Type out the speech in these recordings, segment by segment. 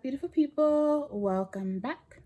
up, beautiful people? Welcome back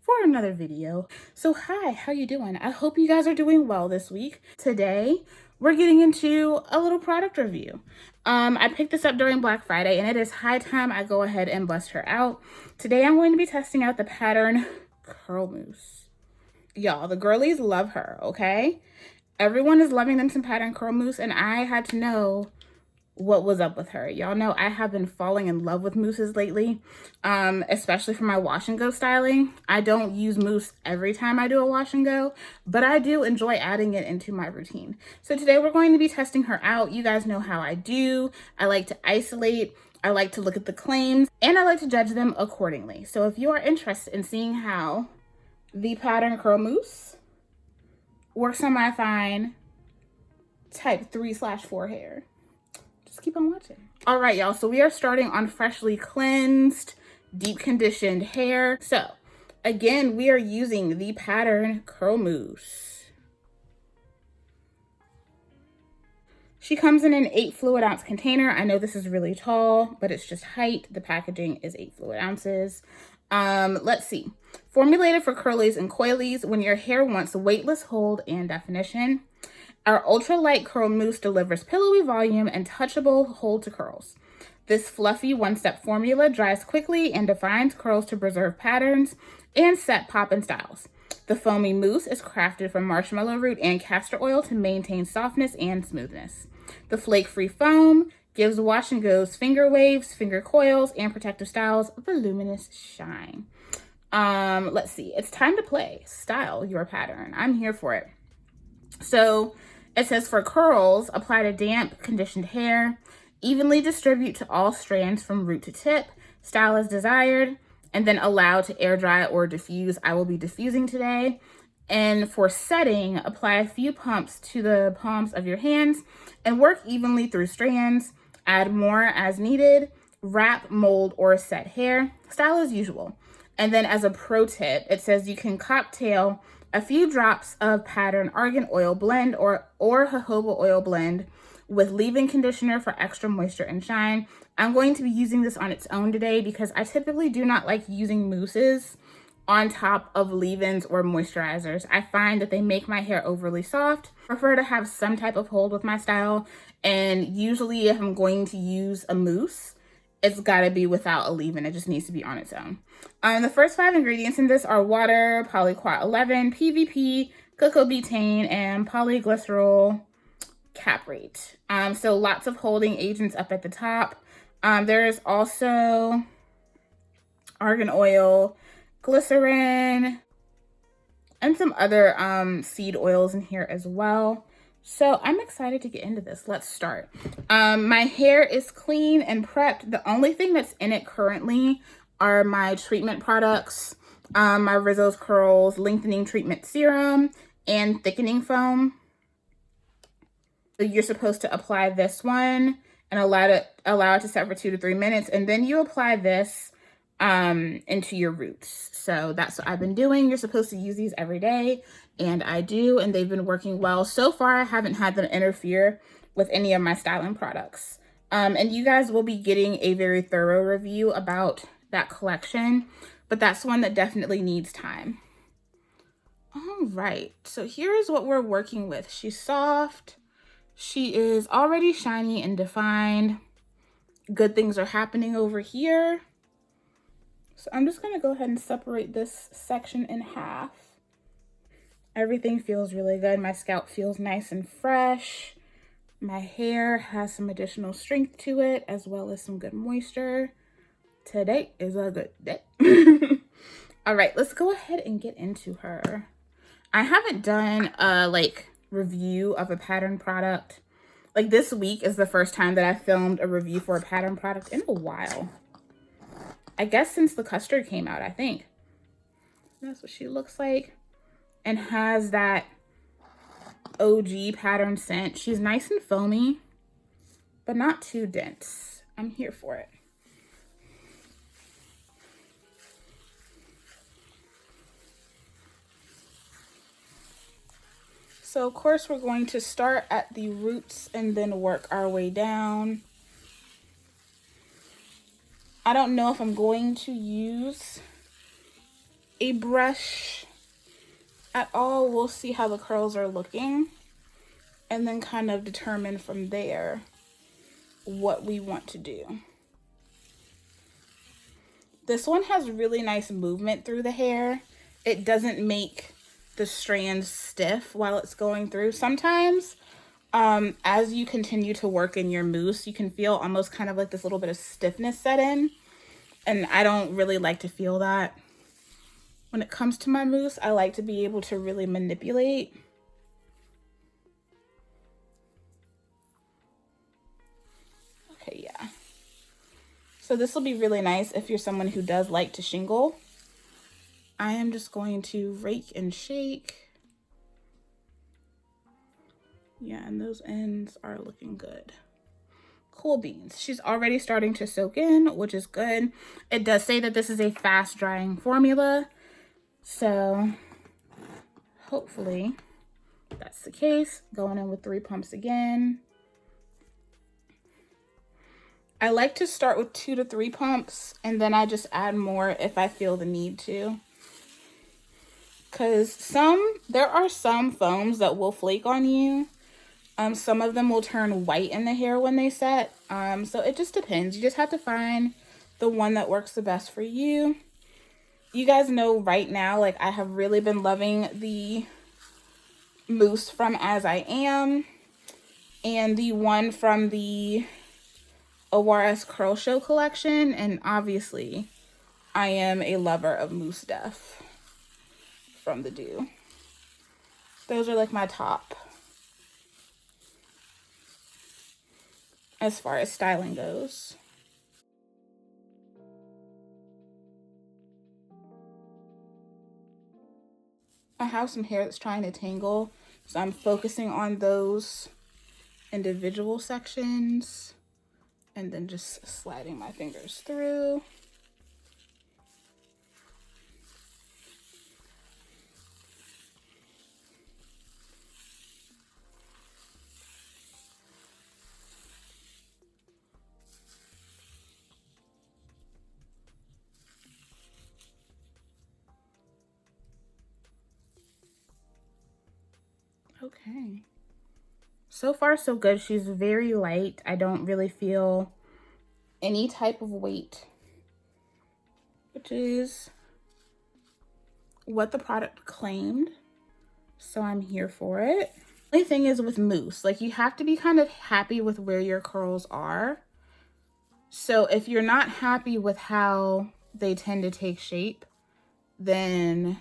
for another video. So hi, how you doing? I hope you guys are doing well this week. Today we're getting into a little product review. I picked this up during Black Friday and it is high time I go ahead and bust her out. Today I'm going to be testing out the pattern Curl Mousse. Y'all, the girlies love her, okay? Everyone is loving them some pattern Curl Mousse, and I had to know what was up with her. Y'all know I have been falling in love with mousses lately, especially for my wash and go styling. I don't use mousse every time I do a wash and go, but I do enjoy adding it into my routine. So today we're going to be testing her out. You guys know how I do. I like to isolate, I like to look at the claims, and I like to judge them accordingly. So if you are interested in seeing how the pattern Curl Mousse works on my fine type 3/4 hair, just keep on watching. All right, y'all, so we are starting on freshly cleansed, deep conditioned hair. So again, we are using the pattern Curl Mousse. She comes in an 8 fluid ounce container. I know this is really tall, but it's just height. The packaging is 8 fluid ounces. Let's see. Formulated for curlies and coilies when your hair wants weightless hold and definition. Our ultralight curl mousse delivers pillowy volume and touchable hold to curls. This fluffy one-step formula dries quickly and defines curls to preserve patterns and set pop and styles. The foamy mousse is crafted from marshmallow root and castor oil to maintain softness and smoothness. The flake-free foam gives wash and goes finger waves, finger coils, and protective styles a voluminous shine. Let's see. It's time to play. Style your pattern. I'm here for it. So it says for curls, apply to damp, conditioned hair. Evenly distribute to all strands from root to tip. Style as desired. And then allow to air dry or diffuse. I will be diffusing today. And for setting, apply a few pumps to the palms of your hands and work evenly through strands. Add more as needed. Wrap, mold, or set hair. Style as usual. And then as a pro tip, it says you can cocktail a few drops of pattern argan oil blend or jojoba oil blend with leave-in conditioner for extra moisture and shine. I'm going to be using this on its own today because I typically do not like using mousses on top of leave-ins or moisturizers. I find that they make my hair overly soft. I prefer to have some type of hold with my style, and usually if I'm going to use a mousse, it's gotta be without a leave-in. It just needs to be on its own. The first 5 ingredients in this are water, polyquat 11, PVP, cocoa betaine, and polyglycerol caprate. So lots of holding agents up at the top. There is also argan oil, glycerin, and some other seed oils in here as well. So I'm excited to get into this. Let's start. My hair is clean and prepped. The only thing that's in it currently are my treatment products, my Rizzo's Curls Lengthening Treatment Serum and Thickening Foam. So you're supposed to apply this one and allow it to set for 2 to 3 minutes, and then you apply this into your roots. So that's what I've been doing. You're supposed to use these every day, and I do, and they've been working well. So far, I haven't had them interfere with any of my styling products. And you guys will be getting a very thorough review about that collection, but that's one that definitely needs time. All right, so here's what we're working with. She's soft. She is already shiny and defined. Good things are happening over here. So I'm just gonna go ahead and separate this section in half. Everything feels really good. My scalp feels nice and fresh. My hair has some additional strength to it, as well as some good moisture. Today is a good day. All right, let's go ahead and get into her. I haven't done a review of a pattern product. Like this week is the first time that I filmed a review for a pattern product in a while. I guess since the custard came out, I think. That's what she looks like. And has that OG pattern scent. She's nice and foamy, but not too dense. I'm here for it. So of course we're going to start at the roots and then work our way down. I don't know if I'm going to use a brush at all. We'll see how the curls are looking and then kind of determine from there what we want to do. This one has really nice movement through the hair. It doesn't make the strands stiff while it's going through. Sometimes as you continue to work in your mousse, you can feel almost kind of like this little bit of stiffness set in, and I don't really like to feel that. When it comes to my mousse, I like to be able to really manipulate. Okay, yeah. So this will be really nice if you're someone who does like to shingle. I am just going to rake and shake. Yeah, and those ends are looking good. Cool beans. She's already starting to soak in, which is good. It does say that this is a fast drying formula, so hopefully that's the case. Going in with 3 pumps again. I like to start with 2 to 3 pumps, and then I just add more if I feel the need to. Because there are some foams that will flake on you. Some of them will turn white in the hair when they set. So it just depends. You just have to find the one that works the best for you. You guys know right now, like, I have really been loving the mousse from As I Am and the one from the ORS Curl Show collection. And obviously, I am a lover of Mousse Def from the Do. Those are like my top as far as styling goes. I have some hair that's trying to tangle, so I'm focusing on those individual sections and then just sliding my fingers through. Okay. So far, so good. She's very light. I don't really feel any type of weight, which is what the product claimed. So I'm here for it. The only thing is with mousse, like, you have to be kind of happy with where your curls are. So if you're not happy with how they tend to take shape, then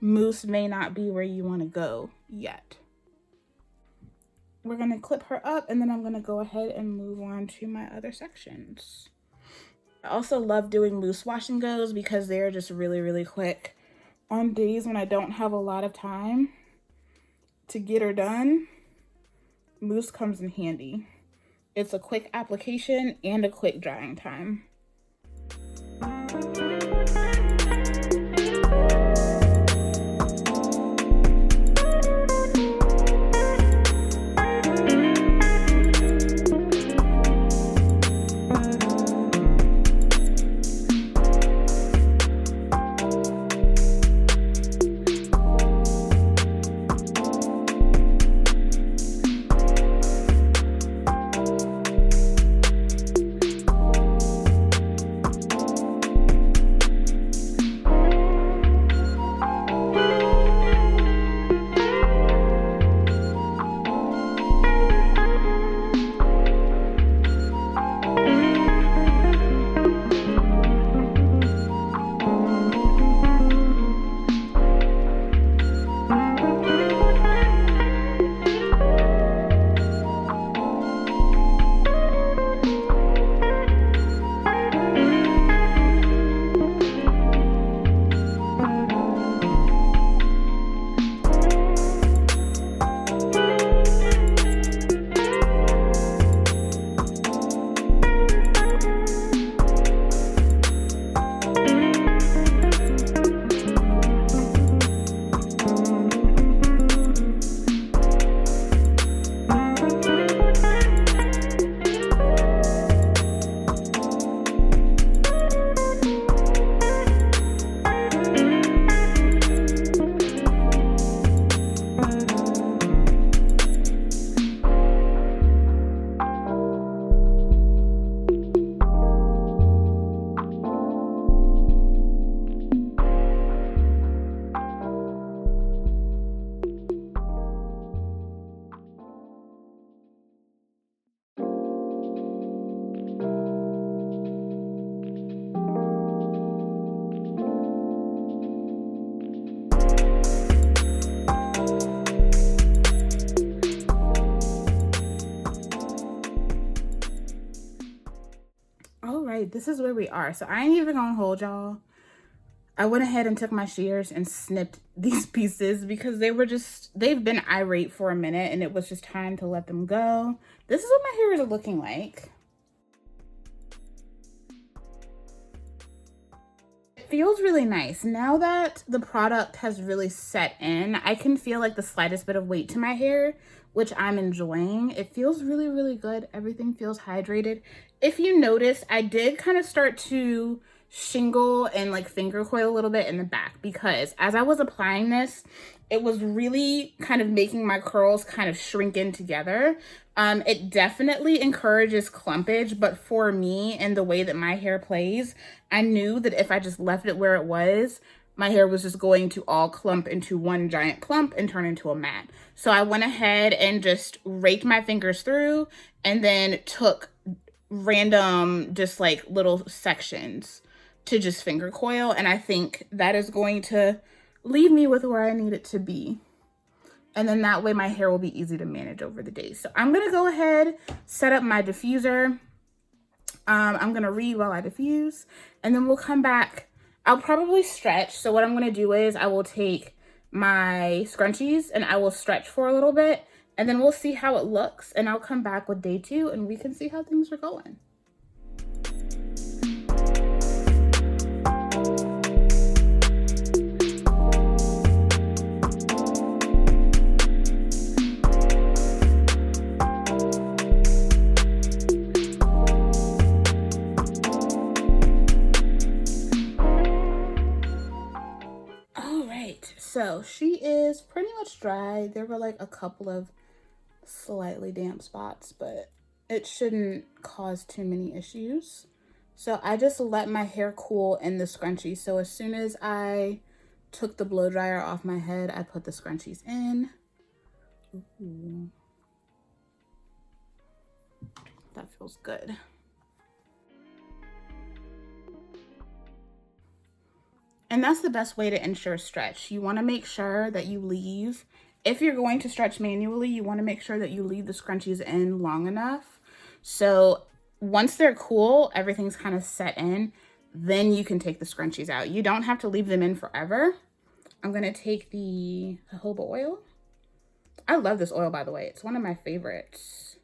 mousse may not be where you want to go yet. We're going to clip her up, and then I'm going to go ahead and move on to my other sections. I also love doing mousse wash and goes because they're just really, really quick. On days when I don't have a lot of time to get her done, mousse comes in handy. It's a quick application and a quick drying time. this is where we are. So I ain't even gonna hold y'all. I went ahead and took my shears and snipped these pieces because they've been irate for a minute and it was just time to let them go. This is what my hair is looking like. It feels really nice. Now that the product has really set in, I can feel like the slightest bit of weight to my hair, which I'm enjoying. It feels really, really good. Everything feels hydrated. If you notice, I did kind of start to shingle and like finger coil a little bit in the back because as I was applying this, it was really kind of making my curls kind of shrink in together. It definitely encourages clumpage, but for me and the way that my hair plays, I knew that if I just left it where it was, my hair was just going to all clump into one giant clump and turn into a mat. So I went ahead and just raked my fingers through and then took random just like little sections to just finger coil, and I think that is going to leave me with where I need it to be. And then that way my hair will be easy to manage over the days. So I'm gonna go ahead, set up my diffuser. I'm gonna read while I diffuse, and then we'll come back. I'll probably stretch. So what I'm gonna do is I will take my scrunchies and I will stretch for a little bit, and then we'll see how it looks, and I'll come back with day 2 and we can see how things are going. So she is pretty much dry. There were like a couple of slightly damp spots, but it shouldn't cause too many issues. So I just let my hair cool in the scrunchie. So as soon as I took the blow dryer off my head, I put the scrunchies in. Ooh. That feels good. And that's the best way to ensure stretch. You want to make sure that you leave, if you're going to stretch manually, you want to make sure that you leave the scrunchies in long enough. So once they're cool, everything's kind of set in, then you can take the scrunchies out. You don't have to leave them in forever. I'm going to take the jojoba oil. I love this oil, by the way. It's one of my favorites.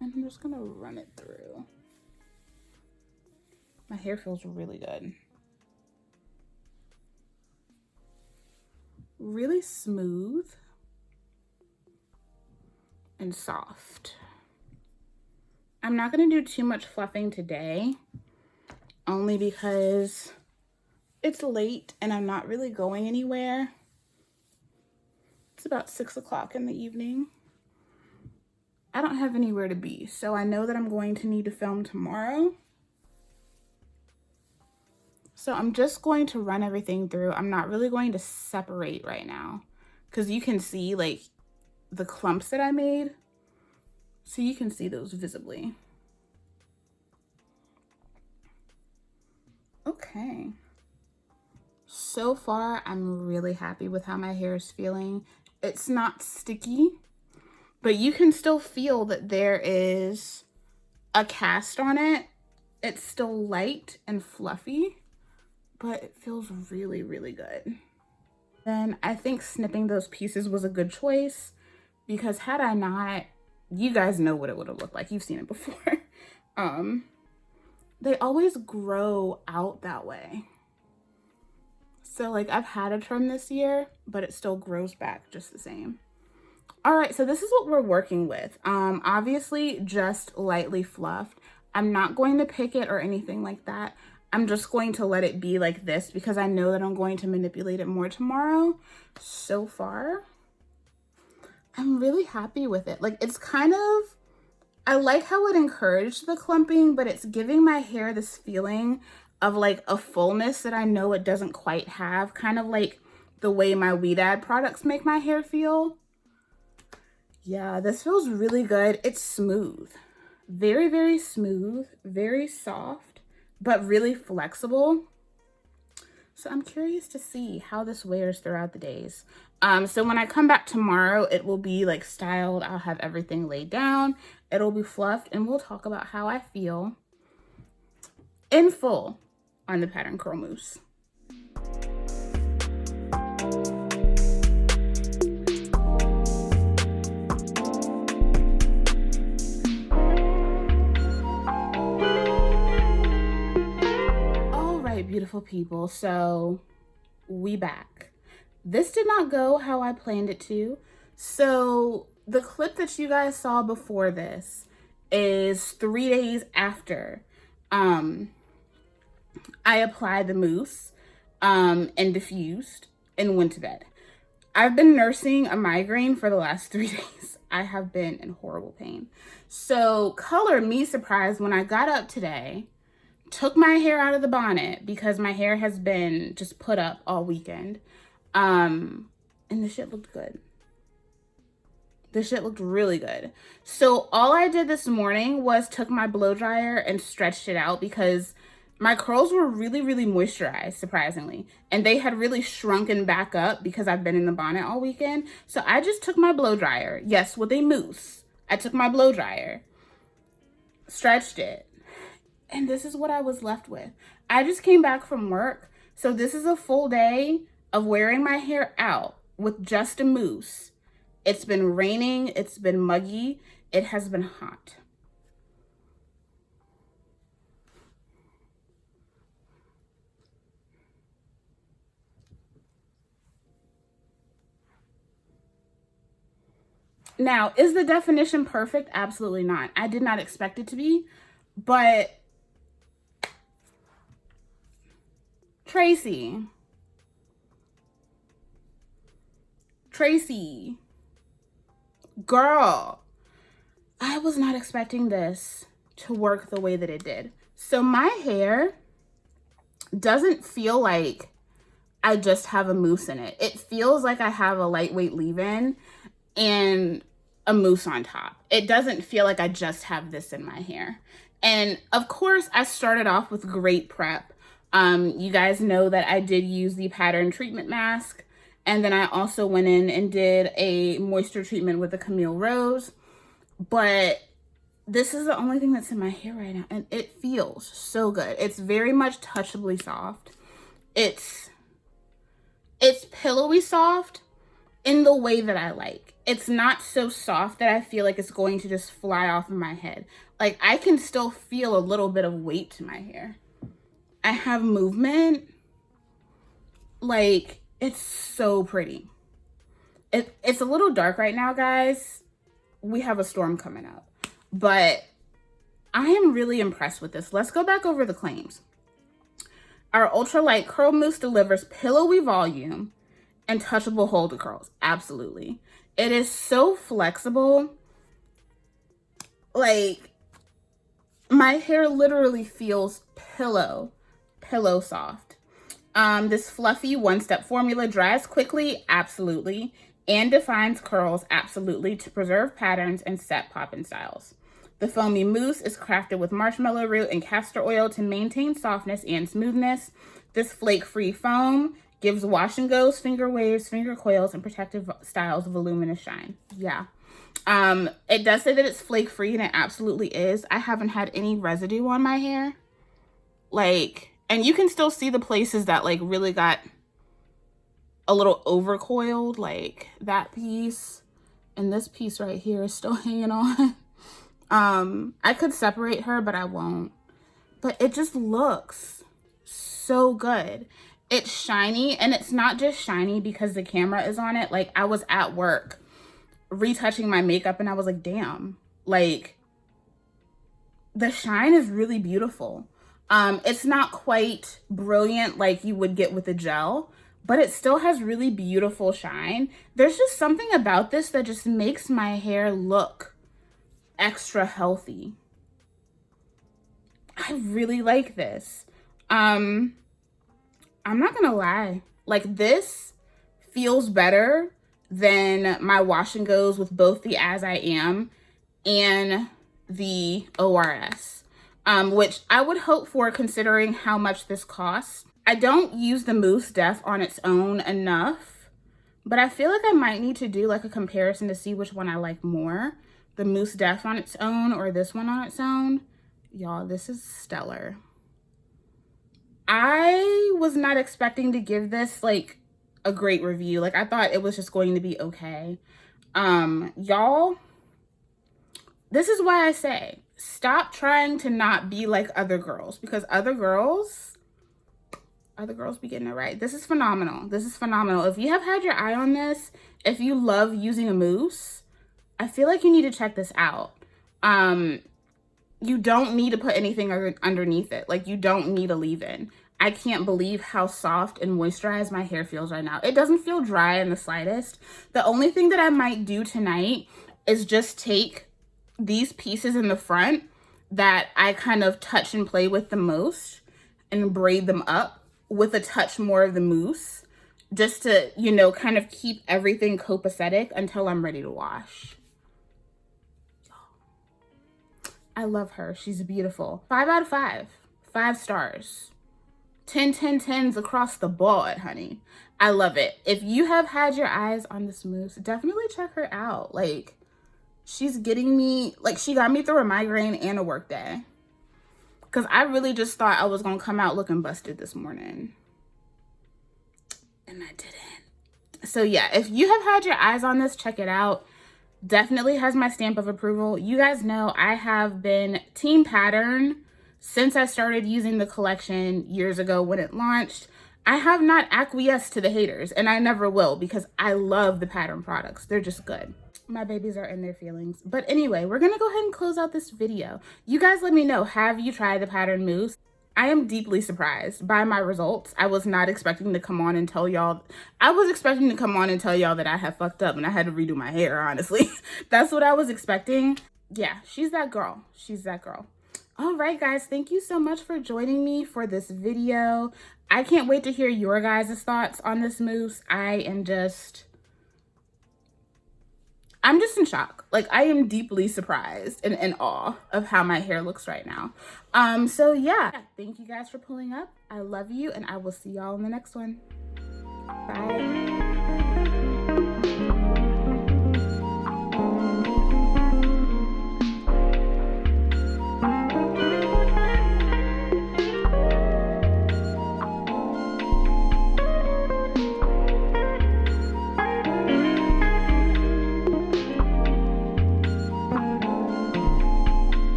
And I'm just going to run it through. My hair feels really good. Really smooth and soft. I'm not gonna do too much fluffing today, only because it's late and I'm not really going anywhere. It's about 6 o'clock in the evening. I don't have anywhere to be, so I know that I'm going to need to film tomorrow. So I'm just going to run everything through. I'm not really going to separate right now because you can see like the clumps that I made. So you can see those visibly. Okay. So far, I'm really happy with how my hair is feeling. It's not sticky, but you can still feel that there is a cast on it. It's still light and fluffy, but it feels really, really good. Then I think snipping those pieces was a good choice because had I not, you guys know what it would have looked like. You've seen it before. They always grow out that way. So like I've had a trim this year, but it still grows back just the same. All right, so this is what we're working with. Obviously just lightly fluffed. I'm not going to pick it or anything like that. I'm just going to let it be like this because I know that I'm going to manipulate it more tomorrow. So far, I'm really happy with it. Like it's kind of, I like how it encouraged the clumping, but it's giving my hair this feeling of like a fullness that I know it doesn't quite have. Kind of like the way my Weedad products make my hair feel. Yeah, this feels really good. It's smooth. Very, very smooth, very soft, but really flexible. So I'm curious to see how this wears throughout the days. So when I come back tomorrow, it will be like styled. I'll have everything laid down. It'll be fluffed, and we'll talk about how I feel in full on the pattern curl mousse. Beautiful people, so we back. This did not go how I planned it to. So the clip that you guys saw before this is 3 days after I applied the mousse and diffused and went to bed. I've been nursing a migraine for the last 3 days. I have been in horrible pain. So color me surprised when I got up today, took my hair out of the bonnet because my hair has been just put up all weekend. And the shit looked good. The shit looked really good. So all I did this morning was took my blow dryer and stretched it out because my curls were really, really moisturized, surprisingly. And they had really shrunken back up because I've been in the bonnet all weekend. So I just took my blow dryer, yes, with a mousse. I took my blow dryer, stretched it, and this is what I was left with. I just came back from work. So this is a full day of wearing my hair out with just a mousse. It's been raining. It's been muggy. It has been hot. Now, is the definition perfect? Absolutely not. I did not expect it to be, but Tracy, girl, I was not expecting this to work the way that it did. So my hair doesn't feel like I just have a mousse in it. It feels like I have a lightweight leave-in and a mousse on top. It doesn't feel like I just have this in my hair. And of course, I started off with great prep. You guys know that I did use the pattern treatment mask. And then I also went in and did a moisture treatment with the Camille Rose. But this is the only thing that's in my hair right now. And it feels so good. It's very much touchably soft. It's pillowy soft in the way that I like. It's not so soft that I feel like it's going to just fly off of my head. Like, I can still feel a little bit of weight to my hair. I have movement. Like, it's so pretty. It's a little dark right now, guys. We have a storm coming up. But I am really impressed with this. Let's go back over the claims. Our ultralight curl mousse delivers pillowy volume and touchable hold to curls. Absolutely. It is so flexible. Like, my hair literally feels pillow soft. This fluffy one-step formula dries quickly, absolutely, and defines curls, absolutely, to preserve patterns and set pop-in styles. The foamy mousse is crafted with marshmallow root and castor oil to maintain softness and smoothness. This flake-free foam gives wash and goes, finger waves, finger coils, and protective styles voluminous shine. Yeah. It does say that it's flake-free, and it absolutely is. I haven't had any residue on my hair. Like, and you can still see the places that like really got a little overcoiled, like that piece, and this piece right here is still hanging on. I could separate her, but I won't. But it just looks so good. It's shiny, and it's not just shiny because the camera is on it. Like, I was at work retouching my makeup, and I was like, damn, like, the shine is really beautiful. It's not quite brilliant like you would get with a gel, but it still has really beautiful shine. There's just something about this that just makes my hair look extra healthy. I really like this. I'm not gonna lie. Like, this feels better than my wash and goes with both the As I Am and the ORS. Which I would hope for considering how much this costs. I don't use the Mousse Def on its own enough, but I feel like I might need to do like a comparison to see which one I like more. The Mousse Def on its own or this one on its own. Y'all, this is stellar. I was not expecting to give this like a great review. Like I thought it was just going to be okay. Y'all, this is why I say stop trying to not be like other girls, because other girls be getting it right. This is phenomenal. This is phenomenal. If you have had your eye on this, if you love using a mousse, I feel like you need to check this out. You don't need to put anything underneath it. Like, you don't need a leave-in. I can't believe how soft and moisturized my hair feels right now. It doesn't feel dry in the slightest. The only thing that I might do tonight is just take these pieces in the front that I kind of touch and play with the most and braid them up with a touch more of the mousse, just to, you know, kind of keep everything copacetic until I'm ready to wash. I love her. She's beautiful. 5 out of 5. 5 stars. 10, 10, 10s across the board, honey. I love it. If you have had your eyes on this mousse, definitely check her out. Like, she's getting me, like, she got me through a migraine and a work day. Because I really just thought I was going to come out looking busted this morning. And I didn't. So yeah, if you have had your eyes on this, check it out. Definitely has my stamp of approval. You guys know I have been Team Pattern since I started using the collection years ago when it launched. I have not acquiesced to the haters, and I never will, because I love the Pattern products. They're just good. My babies are in their feelings. But anyway, we're going to go ahead and close out this video. You guys let me know, have you tried the Pattern mousse? I am deeply surprised by my results. I was not expecting to come on and tell y'all. I was expecting to come on and tell y'all that I had fucked up and I had to redo my hair, honestly. That's what I was expecting. Yeah, she's that girl. She's that girl. All right, guys. Thank you so much for joining me for this video. I can't wait to hear your guys' thoughts on this mousse. I'm just in shock. Like, I am deeply surprised and in awe of how my hair looks right now. So yeah, thank you guys for pulling up. I love you, and I will see y'all in the next one. Bye.